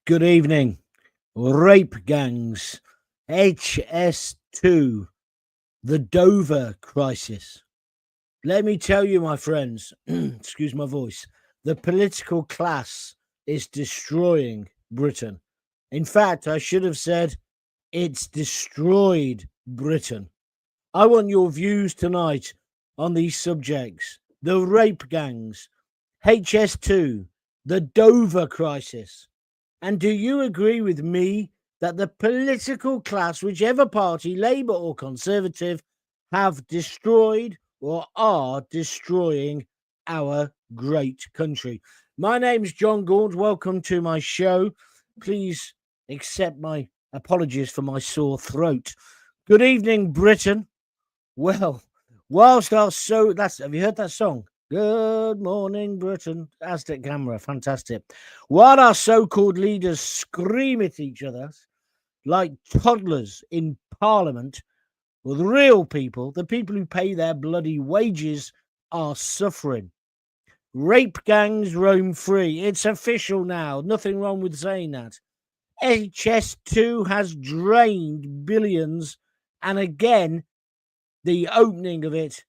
Good evening. Rape gangs, HS2, the Dover crisis. Let me tell you, my friends, excuse my voice, the political class is destroying Britain. In fact, I should have said it's destroyed Britain. I want your views tonight on these subjects: the rape gangs, HS2, the Dover crisis. And do you agree with me that the political class, whichever party, Labour or Conservative, have destroyed or are destroying our great country? My name's Jon Gaunt. Welcome to my show. Please accept my apologies for my sore throat. Good evening, Britain. Well, whilst our have you heard that song? Good morning, Britain. Aztec camera, fantastic. While our so-called leaders scream at each other like toddlers in Parliament, well, the real people, the people who pay their bloody wages, are suffering. Rape gangs roam free. It's official now. Nothing wrong with saying that. HS2 has drained billions, and again, the opening of it,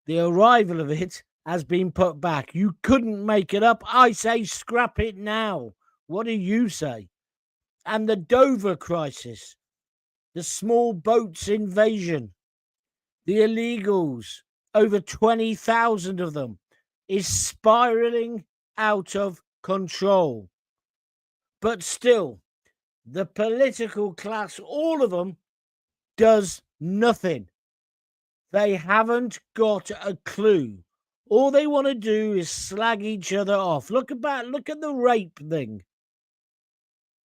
the arrival of it, has been put back. You couldn't make it up. I say scrap it now. What do you say? And the Dover crisis, the small boats invasion, the illegals, over 20,000 of them, is spiraling out of control. But still, the political class, all of them, does nothing. They haven't got a clue. All they want to do is slag each other off. Look at the rape thing.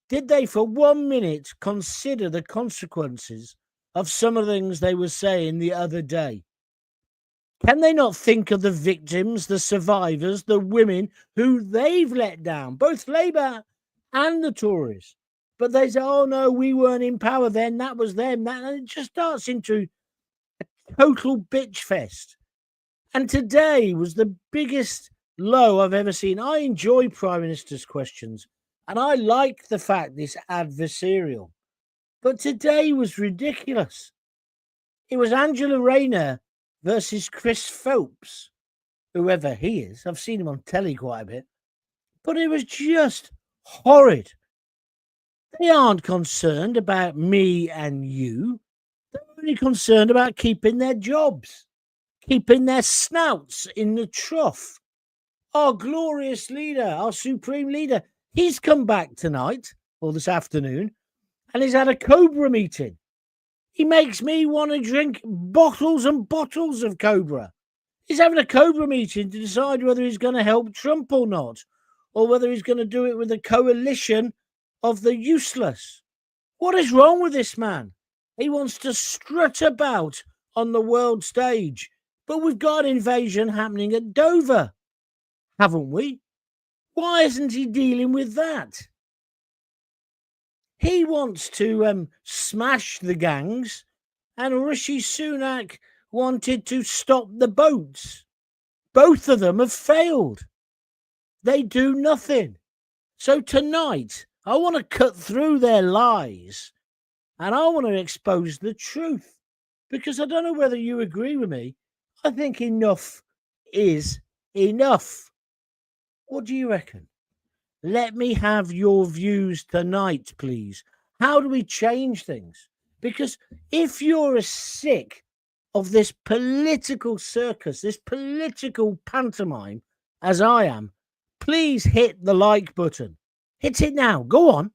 Did they for 1 minute consider the consequences of some of the things they were saying the other day? Can they not think of the victims, the survivors, the women who they've let down, both Labour and the Tories? But they say, oh no, we weren't in power then, that was them. And it just starts into a total bitch fest. And today was the biggest low I've ever seen. I enjoy Prime Minister's questions, and I like the fact this adversarial. But today was ridiculous. It was Angela Rayner versus Chris Phelps, whoever he is. I've seen him on telly quite a bit. But it was just horrid. They aren't concerned about me and you. They're only concerned about keeping their jobs, keeping their snouts in the trough. Our glorious leader, our supreme leader, he's come back tonight or this afternoon and he's had a COBRA meeting. He makes me want to drink bottles and bottles of COBRA. He's having a COBRA meeting to decide whether he's going to help Trump or not, or whether he's going to do it with a coalition of the useless. What is wrong with this man? He wants to strut about on the world stage. But we've got an invasion happening at Dover, haven't we? Why isn't he dealing with that? He wants to smash the gangs, and Rishi Sunak wanted to stop the boats. Both of them have failed. They do nothing. So tonight, I want to cut through their lies, and I want to expose the truth, because I don't know whether you agree with me. I think enough is enough. What do you reckon? Let me have your views tonight, please. How do we change things? Because if you're as sick of this political circus, this political pantomime as I am, please hit the like button. Hit it now. Go on.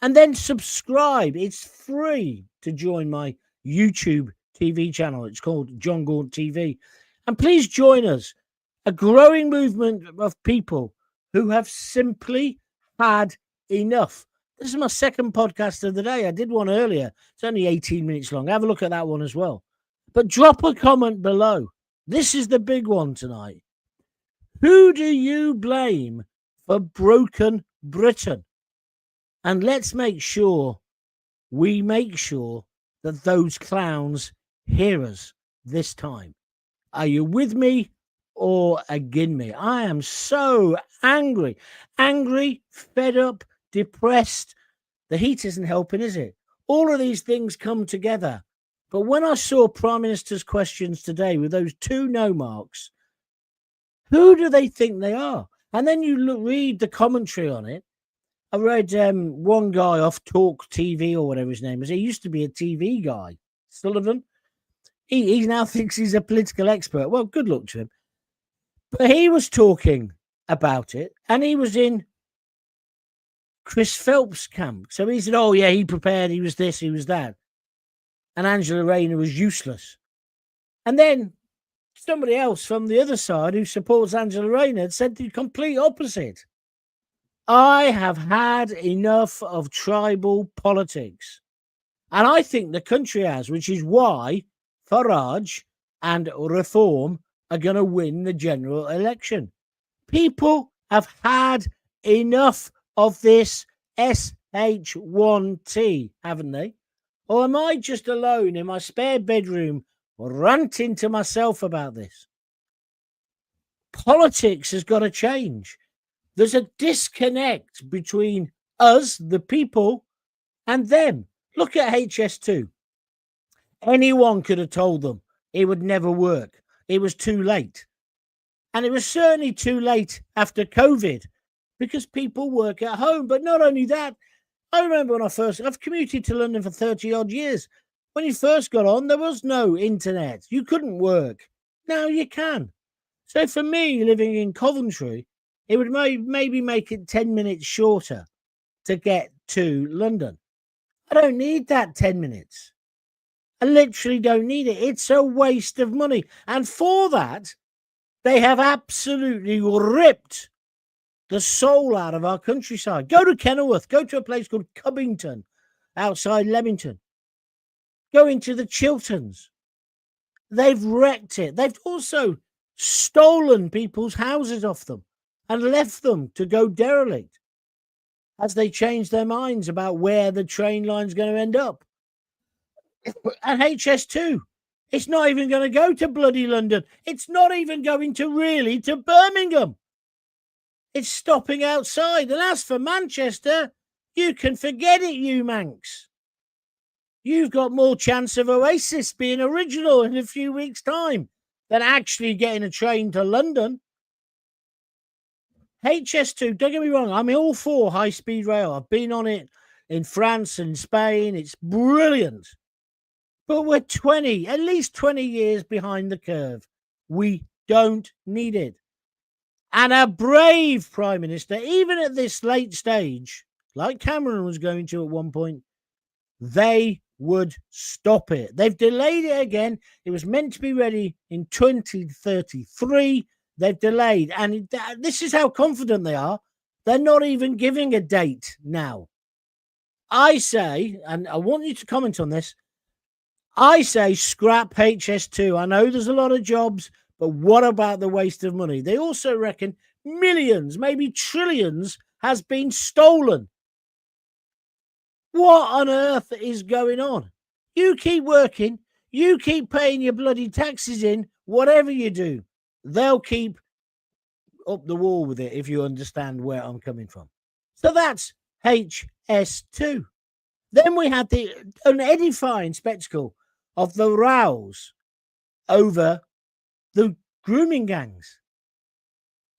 And then subscribe. It's free to join my YouTube TV channel. It's called Jon Gaunt TV. And please join us, a growing movement of people who have simply had enough. This is my second podcast of the day. I did one earlier. It's only 18 minutes long. Have a look at that one as well. But drop a comment below. This is the big one tonight. Who do you blame for broken Britain? And let's make sure that those clowns hear us this time. Are you with me or against me? I am so angry, fed up, depressed. The heat isn't helping, is it? All of these things come together. But when I saw Prime Minister's questions today with those 2 no marks, who do they think they are? And then you read the commentary on it. I read one guy off Talk TV or whatever his name is. He used to be a TV guy, Sullivan. He now thinks he's a political expert. Well, good luck to him. But he was talking about it, and he was in Chris Phelps' camp. So he said, oh, yeah, he prepared, he was this, he was that. And Angela Rayner was useless. And then somebody else from the other side who supports Angela Rayner said the complete opposite. I have had enough of tribal politics. And I think the country has, which is why Farage and Reform are going to win the general election. People have had enough of this SH1T, haven't they? Or am I just alone in my spare bedroom ranting to myself about this? Politics has got to change. There's a disconnect between us, the people, and them. Look at HS2. Anyone could have told them it would never work. It was too late. And it was certainly too late after COVID because people work at home. But not only that, I remember when I've commuted to London for 30 odd years. When you first got on, there was no internet. You couldn't work. Now you can. So for me, living in Coventry, it would maybe make it 10 minutes shorter to get to London. I don't need that 10 minutes. I literally don't need it. It's a waste of money. And for that, they have absolutely ripped the soul out of our countryside. Go to Kenilworth. Go to a place called Cubbington outside Leamington. Go into the Chilterns. They've wrecked it. They've also stolen people's houses off them and left them to go derelict as they change their minds about where the train line's going to end up. And HS2, it's not even going to go to bloody London. It's not even going to Birmingham. It's stopping outside. And as for Manchester, you can forget it, you Manx. You've got more chance of Oasis being original in a few weeks' time than actually getting a train to London. HS2, don't get me wrong, I'm all for high-speed rail. I've been on it in France and Spain. It's brilliant. But we're at least 20 years behind the curve. We don't need it. And a brave Prime Minister, even at this late stage, like Cameron was going to at one point, they would stop it. They've delayed it again. It was meant to be ready in 2033. They've delayed. And this is how confident they are. They're not even giving a date now. I say, and I want you to comment on this, I say scrap HS2. I know there's a lot of jobs, but what about the waste of money? They also reckon millions, maybe trillions, has been stolen. What on earth is going on? You keep working. You keep paying your bloody taxes in. Whatever you do, they'll keep up the wall with it, if you understand where I'm coming from. So that's HS2. Then we had an edifying spectacle of the rows over the grooming gangs.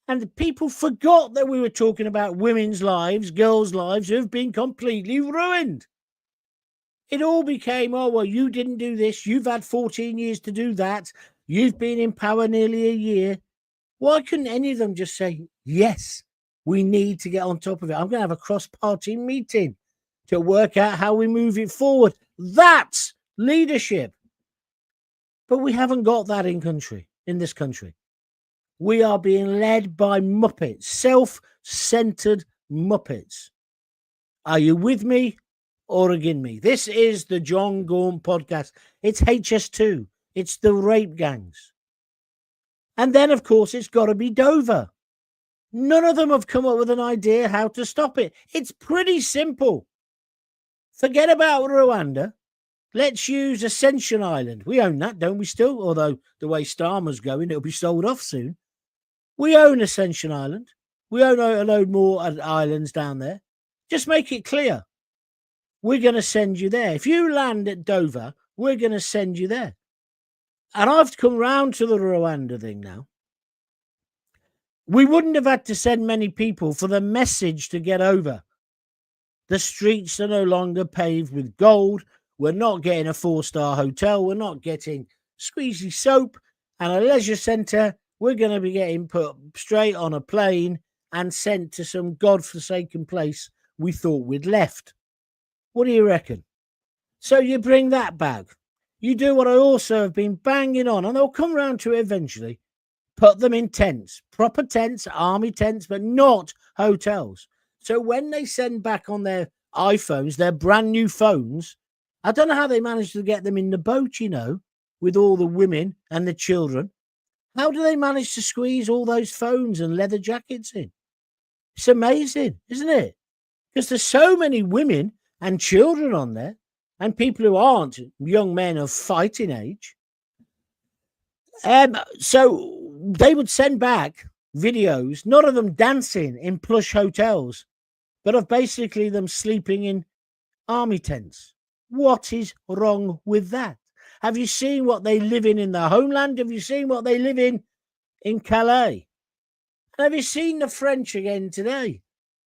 And people forgot that we were talking about women's lives, girls' lives who have been completely ruined. It all became, oh, well, you didn't do this. You've had 14 years to do that. You've been in power nearly a year. Why couldn't any of them just say, yes, we need to get on top of it. I'm going to have a cross-party meeting to work out how we move it forward. That's leadership. But we haven't got that in this country. We are being led by muppets, self-centered muppets. Are you with me or against me? This is the Jon Gaunt podcast. It's HS2. It's the rape gangs. And then, of course, it's got to be Dover. None of them have come up with an idea how to stop it. It's pretty simple. Forget about Rwanda. Let's use Ascension Island. We own that, don't we still? Although the way Starmer's going, it'll be sold off soon. We own Ascension Island. We own a load more islands down there. Just make it clear. We're going to send you there. If you land at Dover, we're going to send you there. And I've come round to the Rwanda thing now. We wouldn't have had to send many people for the message to get over. The streets are no longer paved with gold. We're not getting a 4-star hotel. We're not getting squeezy soap and a leisure centre. We're going to be getting put straight on a plane and sent to some godforsaken place we thought we'd left. What do you reckon? So you bring that back. You do what I also have been banging on, and they'll come round to it eventually. Put them in tents, proper tents, army tents, but not hotels. So when they send back on their iPhones, their brand new phones, I don't know how they managed to get them in the boat, you know, with all the women and the children. How do they manage to squeeze all those phones and leather jackets in? It's amazing, isn't it? Because there's so many women and children on there and people who aren't young men of fighting age. So they would send back videos, not of them dancing in plush hotels, but of basically them sleeping in army tents. What is wrong with that? Have you seen what they live in their homeland? Have you seen what they live in Calais? And have you seen the French again today?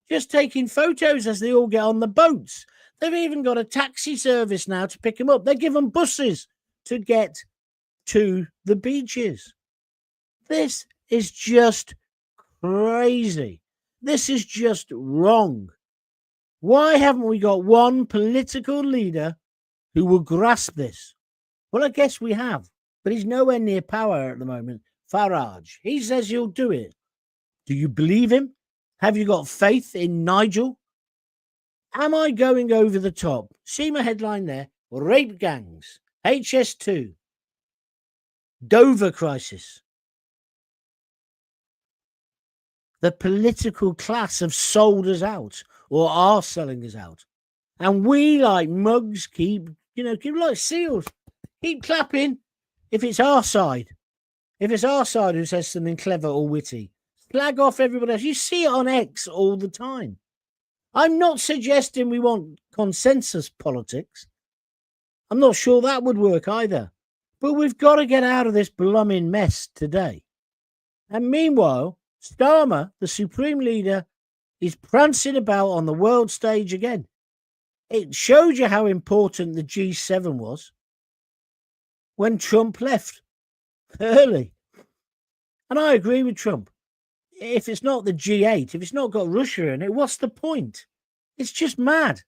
Just taking photos as they all get on the boats. They've even got a taxi service now to pick them up. They give them buses to get to the beaches. This is just crazy. This is just wrong. Why haven't we got one political leader who will grasp this? Well, I guess we have, but he's nowhere near power at the moment. Farage. He says he'll do it. Do you believe him? Have you got faith in Nigel? Am I going over the top? See my headline there. Rape gangs. HS2. Dover crisis. The political class have sold us out or are selling us out. And we, like mugs, keep like seals, keep clapping if it's our side. If it's our side who says something clever or witty, flag off everybody else. You see it on X all the time. I'm not suggesting we want consensus politics. I'm not sure that would work either. But we've got to get out of this blooming mess today. And meanwhile, Starmer, the Supreme Leader, is prancing about on the world stage again. It showed you how important the G7 was when Trump left early. And I agree with Trump. If it's not the G8, if it's not got Russia in it, what's the point? It's just mad.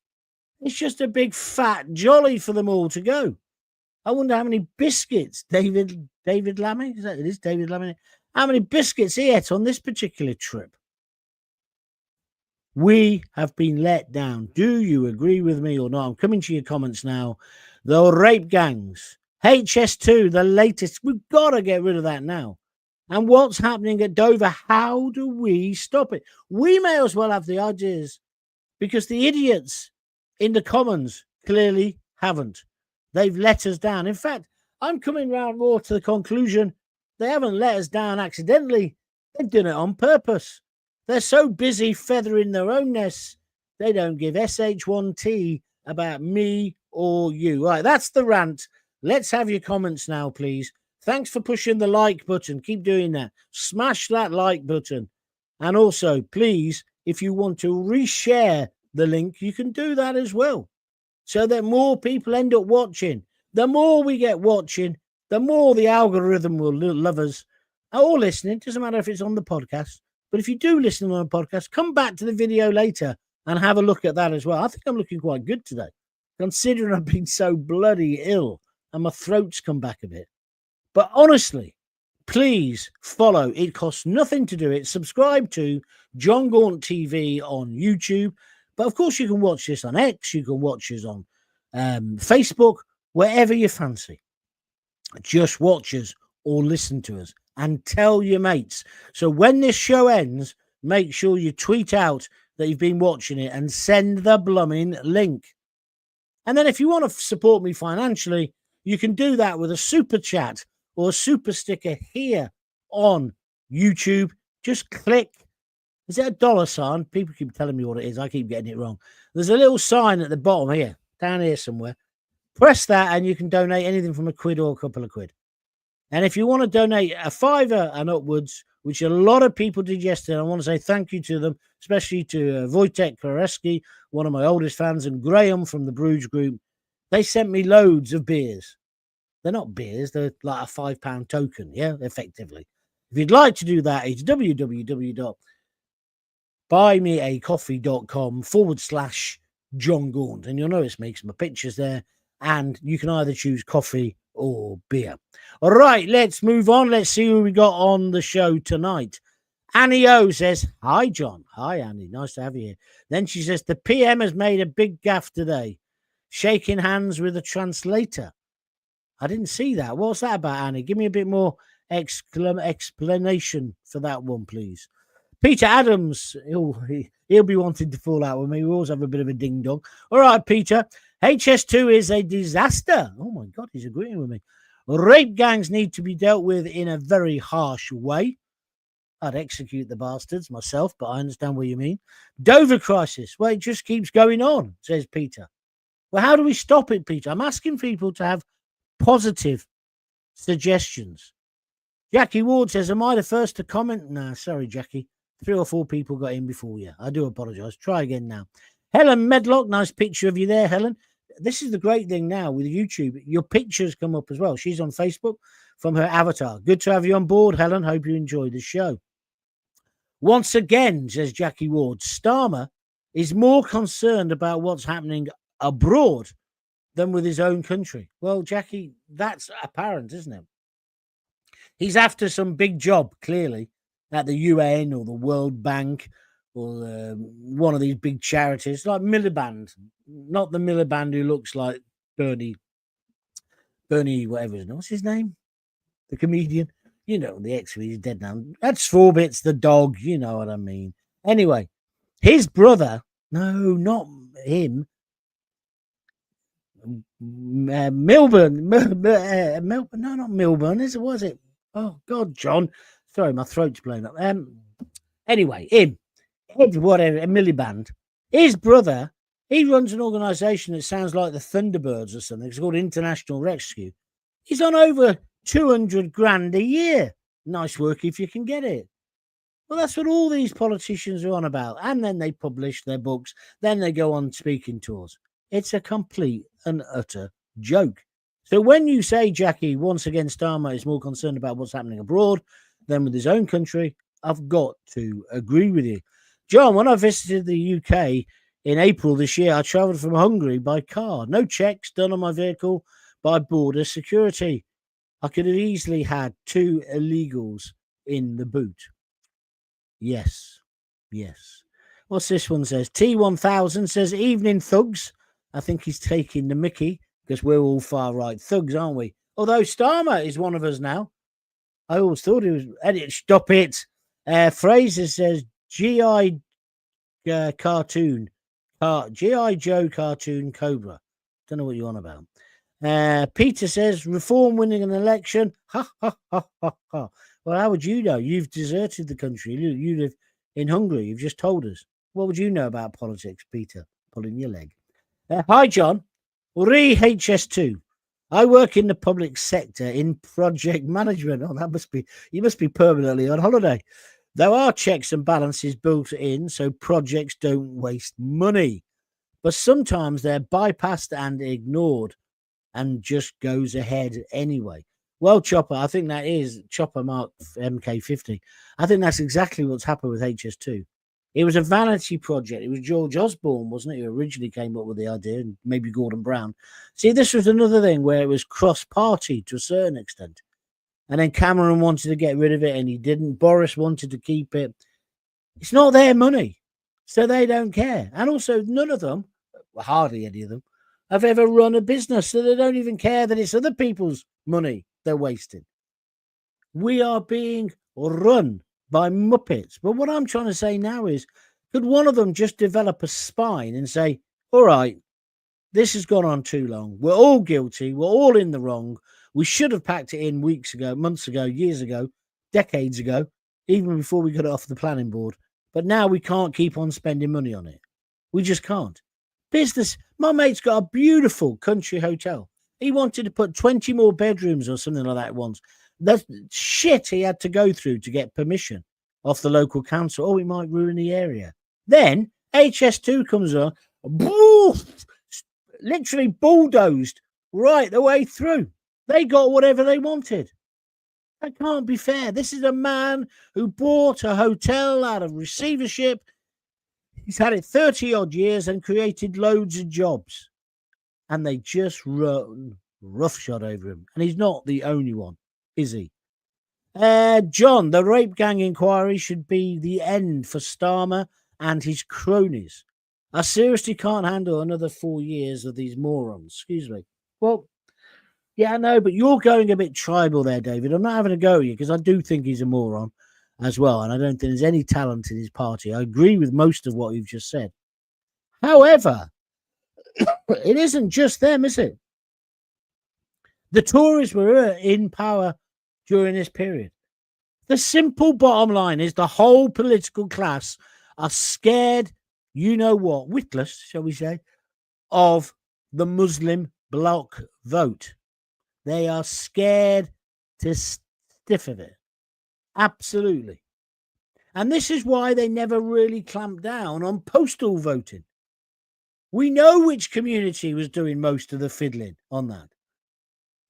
It's just a big fat jolly for them all to go. I wonder how many biscuits David Lammy, is that it is David Lammy? How many biscuits he ate on this particular trip? We have been let down. Do you agree with me or not? I'm coming to your comments now. The rape gangs, HS2, the latest. We've got to get rid of that now. And what's happening at Dover? How do we stop it? We may as well have the ideas because the idiots in the Commons clearly haven't. They've let us down. In fact, I'm coming round more to the conclusion they haven't let us down accidentally. They've done it on purpose. They're so busy feathering their own nests, they don't give SH1T about me or you. Right, that's the rant. Let's have your comments now, please. Thanks for pushing the like button. Keep doing that. Smash that like button. And also, please, if you want to reshare the link, you can do that as well. So that more people end up watching. The more we get watching, the more the algorithm will love us. Or listening. Doesn't matter if it's on the podcast. But if you do listen on a podcast, come back to the video later and have a look at that as well. I think I'm looking quite good today, considering I've been so bloody ill and my throat's come back a bit. But honestly, please follow. It costs nothing to do it. Subscribe to Jon Gaunt TV on YouTube. But of course, you can watch this on X. You can watch us on Facebook, wherever you fancy. Just watch us or listen to us and tell your mates. So when this show ends, make sure you tweet out that you've been watching it and send the blooming link. And then if you want to support me financially, you can do that with a super chat or a super sticker here on YouTube. Just click Is it a dollar sign? People keep telling me what it is. I keep getting it wrong. There's a little sign at the bottom here, down here somewhere. Press that and you can donate anything from £1 or a couple of quid. And if you want to donate a £5 and upwards, which a lot of people did yesterday, I want to say thank you to them, especially to Wojtek Koreski, one of my oldest fans, and Graham from the Bruges group. They sent me loads of beers. They're not beers, they're like a £5 token, yeah, effectively. If you'd like to do that, it's www.buymeacoffee.com/Jon Gaunt. And you'll notice me some pictures there. And you can either choose coffee or beer. All right, let's move on. Let's see who we got on the show tonight. Annie O says, hi, John. Hi, Annie. Nice to have you here. Then she says, the PM has made a big gaffe today, shaking hands with a translator. I didn't see that. What's that about, Annie? Give me a bit more explanation for that one, please. Peter Adams, he'll be wanting to fall out with me. We always have a bit of a ding-dong. All right, Peter. HS2 is a disaster. Oh, my God, he's agreeing with me. Rape gangs need to be dealt with in a very harsh way. I'd execute the bastards myself, but I understand what you mean. Dover crisis. Well, it just keeps going on, says Peter. Well, how do we stop it, Peter? I'm asking people to have positive suggestions. Jackie Ward says, am I the first to comment? No, sorry, Jackie. 3 or 4 people got in before you. I do apologise. Try again now. Helen Medlock, nice picture of you there, Helen. This is the great thing now with YouTube. Your pictures come up as well. She's on Facebook from her avatar. Good to have you on board, Helen. Hope you enjoyed the show. Once again, says Jackie Ward, Starmer is more concerned about what's happening abroad than with his own country. Well, Jackie, that's apparent, isn't it? He's after some big job, clearly, at the UN or the World Bank or one of these big charities, like Miliband. Not the Miliband who looks like Bernie, whatever his name. What's his name? The comedian. You know, the ex, he's dead now. That's Forbits, the dog. You know what I mean. Anyway, his brother, no, not him. Milburn. No, not Milburn. Was it? Oh, God, John. Sorry, my throat's blown up. Anyway, him. Whatever, Miliband. His brother, he runs an organisation that sounds like the Thunderbirds or something. It's called International Rescue. He's on over 200 grand a year. Nice work if you can get it. Well, that's what all these politicians are on about. And then they publish their books. Then they go on speaking tours. It's a complete and utter joke. So when you say, Jackie, once again, Starmer is more concerned about what's happening abroad than with his own country, I've got to agree with you. John, when I visited the UK in April this year, I travelled from Hungary by car. No checks done on my vehicle by border security. I could have easily had 2 illegals in the boot. Yes. What's this one says? T1000 says, evening thugs. I think he's taking the mickey because we're all far-right thugs, aren't we? Although Starmer is one of us now. I always thought he was... Stop it. Fraser says, G.I. cartoon. G.I. Joe cartoon Cobra. Don't know what you're on about. Peter says, reform winning an election. Ha, ha, ha, ha, ha. Well, how would you know? You've deserted the country. You live in Hungary. You've just told us. What would you know about politics, Peter? Pulling your leg. Hi, John. HS2. I work in the public sector in project management. Oh, you must be permanently on holiday. There are checks and balances built in so projects don't waste money. But sometimes they're bypassed and ignored and just goes ahead anyway. Well, Chopper, I think that is Chopper Mark MK50. I think that's exactly what's happened with HS2. It was a vanity project. It was George Osborne, wasn't it, who originally came up with the idea, and maybe Gordon Brown. See, this was another thing where it was cross-party to a certain extent. And then Cameron wanted to get rid of it, and he didn't. Boris wanted to keep it. It's not their money, so they don't care. And also, none of them, well, hardly any of them, have ever run a business, so they don't even care that it's other people's money they're wasting. We are being run by muppets. But what I'm trying to say now is, could one of them just develop a spine and say, all right, this has gone on too long. We're all guilty. We're all in the wrong. We should have packed it in weeks ago, months ago, years ago, decades ago, even before we got it off the planning board. But now we can't keep on spending money on it. We just can't. Business. My mate's got a beautiful country hotel. He wanted to put 20 more bedrooms or something like that once. The shit he had to go through to get permission off the local council. Oh, it might ruin the area. Then HS2 comes on, literally bulldozed right the way through. They got whatever they wanted. That can't be fair. This is a man who bought a hotel out of receivership. He's had it 30 odd years and created loads of jobs. And they just run roughshod over him. And he's not the only one, is he? John, the rape gang inquiry should be the end for Starmer and his cronies. I seriously can't handle another 4 years of these morons. Excuse me. Well, yeah, I know, but you're going a bit tribal there, David. I'm not having a go at you because I do think he's a moron as well. And I don't think there's any talent in his party. I agree with most of what you've just said. However, it isn't just them, is it? The Tories were in power during this period. The simple bottom line is the whole political class are scared, you know what, witless, shall we say, of the Muslim bloc vote. They are scared to stiff of it. Absolutely. And this is why they never really clamped down on postal voting. We know which community was doing most of the fiddling on that.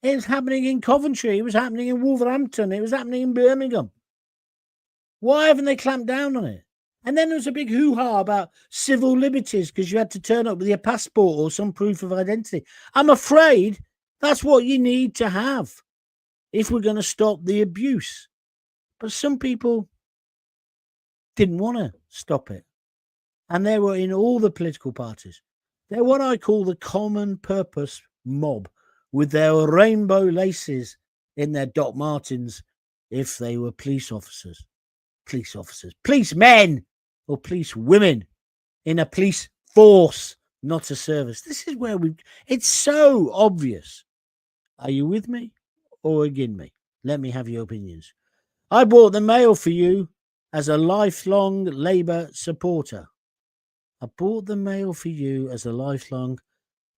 It was happening in Coventry. It was happening in Wolverhampton. It was happening in Birmingham. Why haven't they clamped down on it? And then there was a big hoo-ha about civil liberties because you had to turn up with your passport or some proof of identity. I'm afraid that's what you need to have if we're going to stop the abuse. But some people didn't want to stop it. And they were in all the political parties. They're what I call the common purpose mob with their rainbow laces in their Doc Martens if they were police men or police women in a police force, not a service. This is where it's so obvious. Are you with me or against me? Let me have your opinions. I bought the mail for you as a lifelong Labour supporter. I bought the mail for you as a lifelong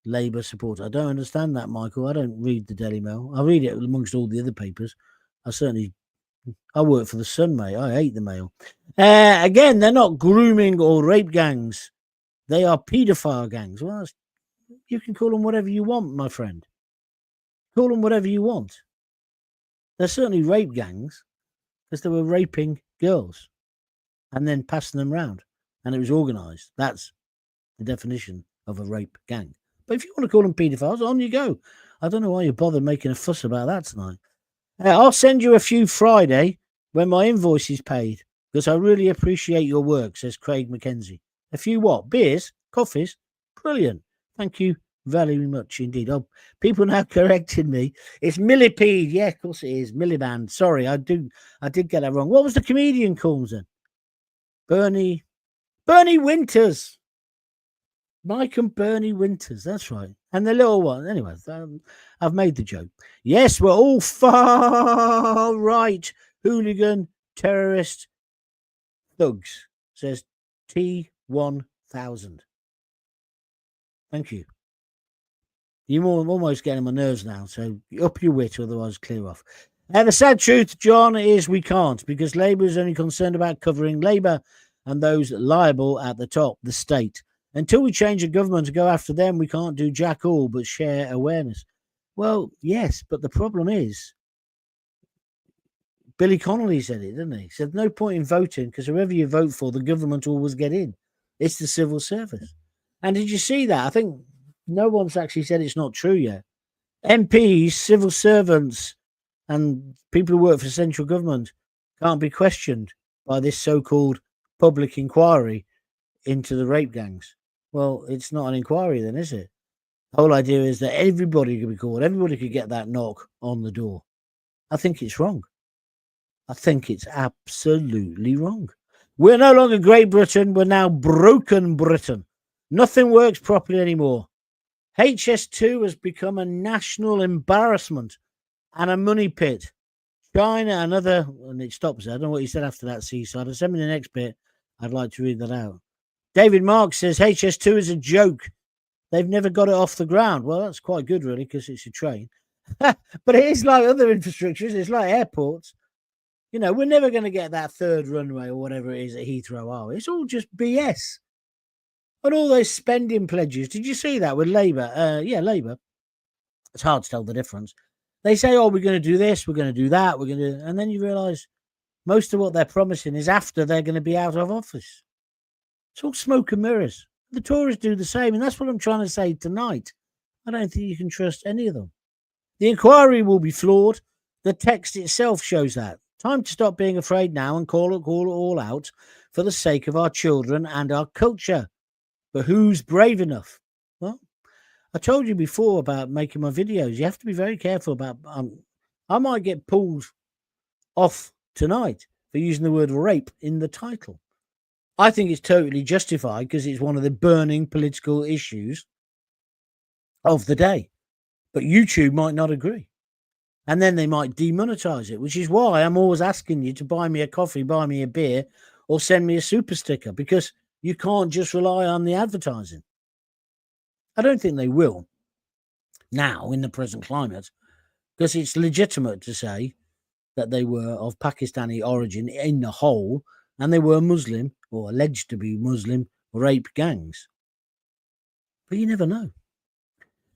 Labour supporter. I don't understand that, Michael. I don't read the Daily Mail. I read it amongst all the other papers. I work for the Sun, mate. I hate the Mail. Again, they're not grooming or rape gangs. They are paedophile gangs. Well, you can call them whatever you want, my friend. Call them whatever you want. They're certainly rape gangs because they were raping girls and then passing them round. And it was organised. That's the definition of a rape gang. But if you want to call them paedophiles, on you go. I don't know why you bothered making a fuss about that tonight. I'll send you a few Friday when my invoice is paid because I really appreciate your work, says Craig McKenzie. A few what? Beers? Coffees? Brilliant. Thank you very much indeed. Oh, people now corrected me. It's millipede. Yeah, of course it is. Milliband. Sorry, I did get that wrong. What was the comedian called then? Bernie Winters. Mike and Bernie Winters, that's right. And the little one. Anyway, I've made the joke. Yes, we're all far right, hooligan, terrorist, thugs, says T1000. Thank you. You're almost getting on my nerves now, so up your wit, otherwise clear off. The sad truth, John, is we can't because Labour is only concerned about covering Labour and those liable at the top, the state. Until we change the government to go after them, we can't do jack all but share awareness. Well, yes, but the problem is, Billy Connolly said it, didn't he? He said, no point in voting because whoever you vote for, the government always get in. It's the civil service. And did you see that? I think no one's actually said it's not true yet. MPs, civil servants, and people who work for central government can't be questioned by this so-called public inquiry into the rape gangs. Well, it's not an inquiry then, is it? The whole idea is that everybody could be called. Everybody could get that knock on the door. I think it's wrong. I think it's absolutely wrong. We're no longer Great Britain. We're now broken Britain. Nothing works properly anymore. HS2 has become a national embarrassment and a money pit. China and other, and it stops there. I don't know what he said after that, Seaside. Send me the next bit. I'd like to read that out. David Marks says HS2 is a joke. They've never got it off the ground. Well, that's quite good, really, because it's a train. But it is like other infrastructures. It's like airports. You know, we're never going to get that third runway or whatever it is at Heathrow, are we? It's all just BS. And all those spending pledges. Did you see that with Labour? Yeah, Labour. It's hard to tell the difference. They say, oh, we're going to do this, we're going to do that, we're going to... And then you realise most of what they're promising is after they're going to be out of office. It's all smoke and mirrors. The Tories do the same, and that's what I'm trying to say tonight. I don't think you can trust any of them. The inquiry will be flawed. The text itself shows that. Time to stop being afraid now and call it all out for the sake of our children and our culture. But who's brave enough? Well, I told you before about making my videos. You have to be very careful about... I might get pulled off tonight for using the word rape in the title. I think it's totally justified because it's one of the burning political issues of the day. But YouTube might not agree. And then they might demonetize it, which is why I'm always asking you to buy me a coffee, buy me a beer, or send me a super sticker, because you can't just rely on the advertising. I don't think they will now in the present climate, because it's legitimate to say that they were of Pakistani origin in the whole, and they were Muslim, or alleged to be Muslim, rape gangs. But you never know.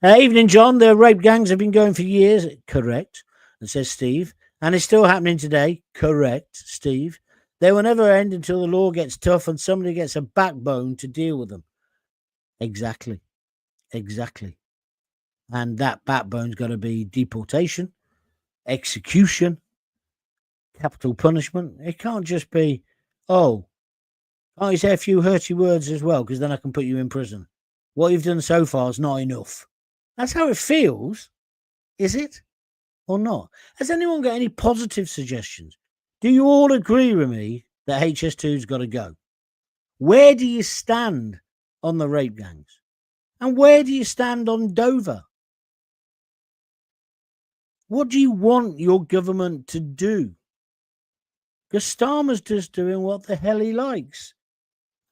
Evening, John. The rape gangs have been going for years. Correct, says Steve. And it's still happening today. Correct, Steve. They will never end until the law gets tough and somebody gets a backbone to deal with them. Exactly. And that backbone's got to be deportation, execution, capital punishment. It can't just be, oh, can't you say a few hurty words as well, because then I can put you in prison. What you've done so far is not enough. That's how it feels. Is it or not? Has anyone got any positive suggestions? Do you all agree with me that HS2's got to go? Where do you stand on the rape gangs? And where do you stand on Dover? What do you want your government to do? Because Starmer's just doing what the hell he likes.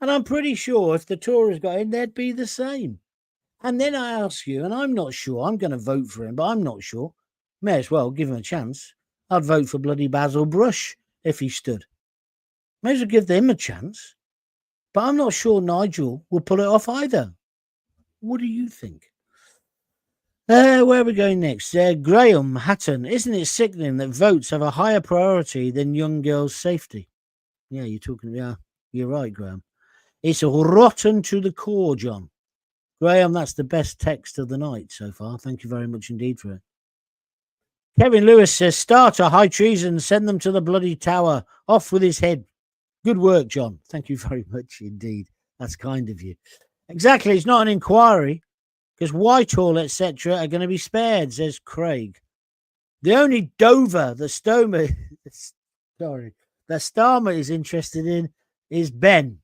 And I'm pretty sure if the Tories got in, they'd be the same. And then I ask you, and I'm not sure, I'm going to vote for him, but I'm not sure. May as well give him a chance. I'd vote for bloody Basil Brush if he stood. May as well give him a chance. But I'm not sure Nigel will pull it off either. What do you think? Where are we going next? Graham Hatton. Isn't it sickening that votes have a higher priority than young girls' safety? Yeah, you're right, Graham. It's rotten to the core, John. Graham, that's the best text of the night so far. Thank you very much indeed for it. Kevin Lewis says, start a high treason, send them to the bloody tower. Off with his head. Good work, John. Thank you very much indeed. That's kind of you. Exactly. It's not an inquiry because Whitehall, etc., are going to be spared, says Craig. The only Dover the Starmer is interested in is Ben.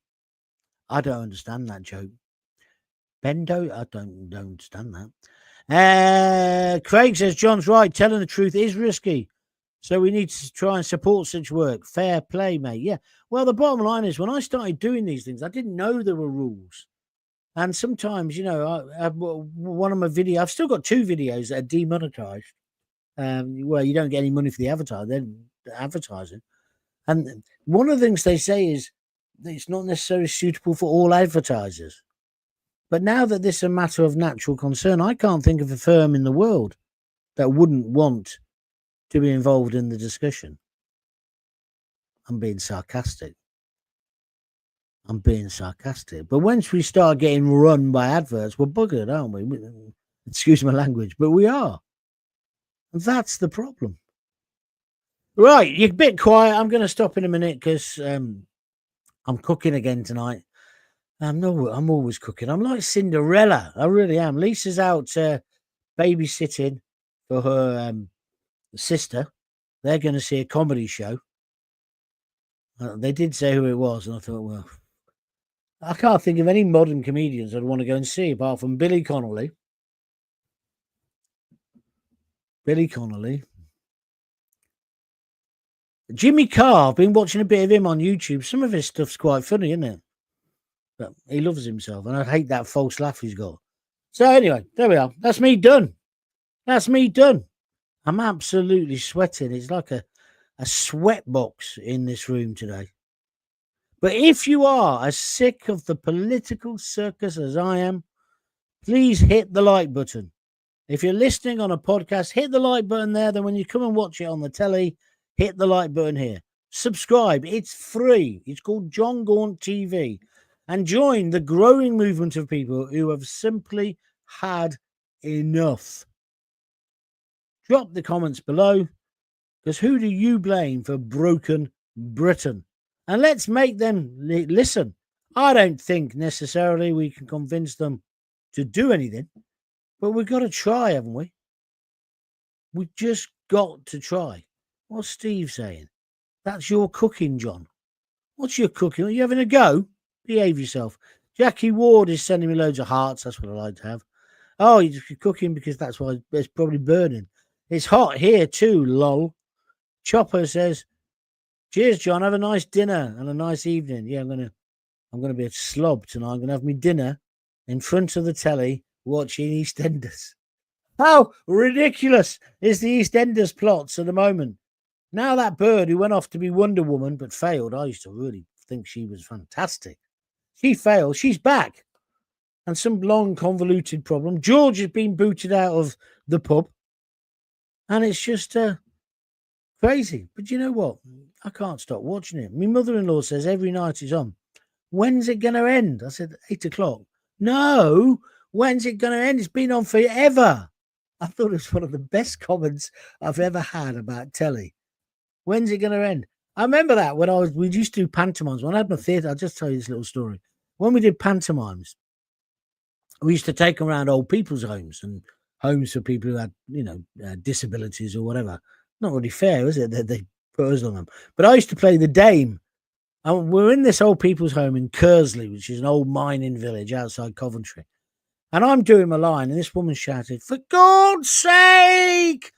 I don't understand that joke. Bendo? I don't understand that. Craig says, John's right. Telling the truth is risky. So we need to try and support such work. Fair play, mate. Yeah. Well, the bottom line is when I started doing these things, I didn't know there were rules. And sometimes, you know, one of my videos, I've still got 2 videos that are demonetized, where you don't get any money for the advertising. And one of the things they say is that it's not necessarily suitable for all advertisers. But now that this is a matter of natural concern, I can't think of a firm in the world that wouldn't want to be involved in the discussion. I'm being sarcastic. But once we start getting run by adverts, we're buggered, aren't we? Excuse my language, but we are. And that's the problem. Right, you're a bit quiet. I'm going to stop in a minute because I'm cooking again tonight. I'm always cooking. I'm like Cinderella. I really am. Lisa's out babysitting for her sister. They're going to see a comedy show. They did say who it was, and I thought, well, I can't think of any modern comedians I'd want to go and see apart from Billy Connolly. Jimmy Carr, I've been watching a bit of him on YouTube. Some of his stuff's quite funny, isn't it? But he loves himself, and I hate that false laugh he's got. So anyway, there we are. That's me done. That's me done. I'm absolutely sweating. It's like a sweat box in this room today. But if you are as sick of the political circus as I am, please hit the like button. If you're listening on a podcast, hit the like button there. Then when you come and watch it on the telly, hit the like button here. Subscribe. It's free. It's called Jon Gaunt TV. And join the growing movement of people who have simply had enough. Drop the comments below, because who do you blame for broken Britain? And let's make them listen. I don't think necessarily we can convince them to do anything, but we've got to try, haven't we? We've just got to try. What's Steve saying? That's your cooking, John. What's your cooking? Are you having a go? Behave yourself. Jackie Ward is sending me loads of hearts. That's what I like to have. Oh, you're cooking because that's why it's probably burning. It's hot here too, lol. Chopper says, cheers, John. Have a nice dinner and a nice evening. Yeah, I'm gonna be a slob tonight. I'm gonna have my dinner in front of the telly watching EastEnders. How ridiculous is the EastEnders plots at the moment? Now that bird who went off to be Wonder Woman but failed, I used to really think she was fantastic. She failed. She's back. And some long convoluted problem. George has been booted out of the pub. And it's just crazy. But you know what? I can't stop watching it. My mother-in-law says every night it's on. When's it going to end? I said, 8 o'clock. No, when's it going to end? It's been on forever. I thought it was one of the best comments I've ever had about telly. When's it going to end? I remember that when we used to do pantomimes. When I had my theatre, I'll just tell you this little story. When we did pantomimes, we used to take them around old people's homes and homes for people who had, disabilities or whatever. Not really fair, is it, that they put us on them? But I used to play the dame. And we're in this old people's home in Kersley, which is an old mining village outside Coventry. And I'm doing my line, and this woman shouted, "For God's sake,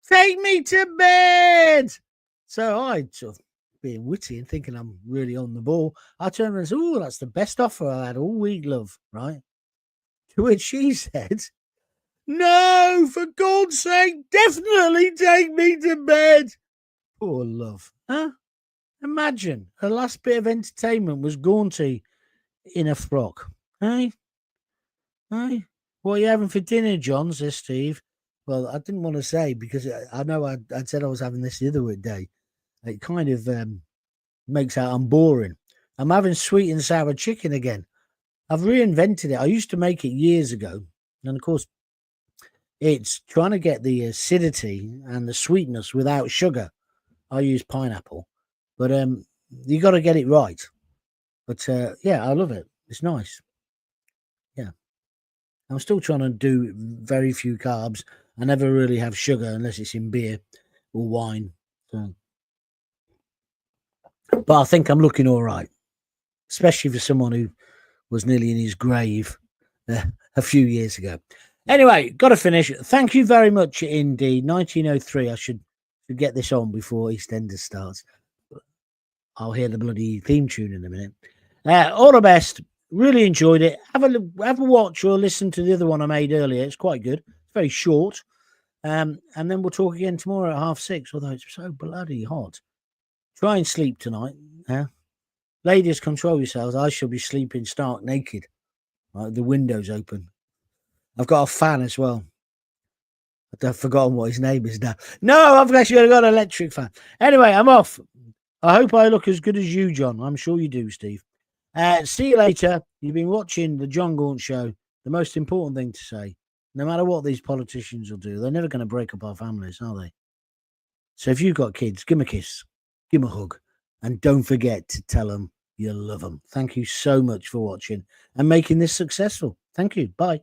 take me to bed!" So I, sort of being witty and thinking I'm really on the ball, I turned around and said, "Oh, that's the best offer I had all week, love," right? To which she said, "No, for God's sake, definitely take me to bed." Poor love. Huh? Imagine her last bit of entertainment was Gaunty in a frock. Hey? Hey? What are you having for dinner, John? Says Steve. Well, I didn't want to say because I know I'd said I was having this the other day. It kind of makes out I'm boring. I'm having sweet and sour chicken again. I've reinvented it. I used to make it years ago. And of course, it's trying to get the acidity and the sweetness without sugar. I use pineapple. But you got to get it right. But yeah, I love it. It's nice. Yeah. I'm still trying to do very few carbs. I never really have sugar unless it's in beer or wine. So. But I think I'm looking all right, especially for someone who was nearly in his grave a few years ago. Anyway, got to finish. Thank you very much indeed. 1903. I should get this on before EastEnders starts. I'll hear the bloody theme tune in a minute. All the best. Really enjoyed it. Have a watch or listen to the other one I made earlier. It's quite good. It's very short. And then we'll talk again tomorrow at 6:30, although it's so bloody hot. Try and sleep tonight. Ladies, control yourselves. I shall be sleeping stark naked. Right, the window's open. I've got a fan as well. I've forgotten what his name is now. No, I've actually got an electric fan. Anyway, I'm off. I hope I look as good as you, John. I'm sure you do, Steve. See you later. You've been watching the Jon Gaunt Show. The most important thing to say, no matter what these politicians will do, they're never going to break up our families, are they? So if you've got kids, give them a kiss, give them a hug, and don't forget to tell them you love them. Thank you so much for watching and making this successful. Thank you. Bye.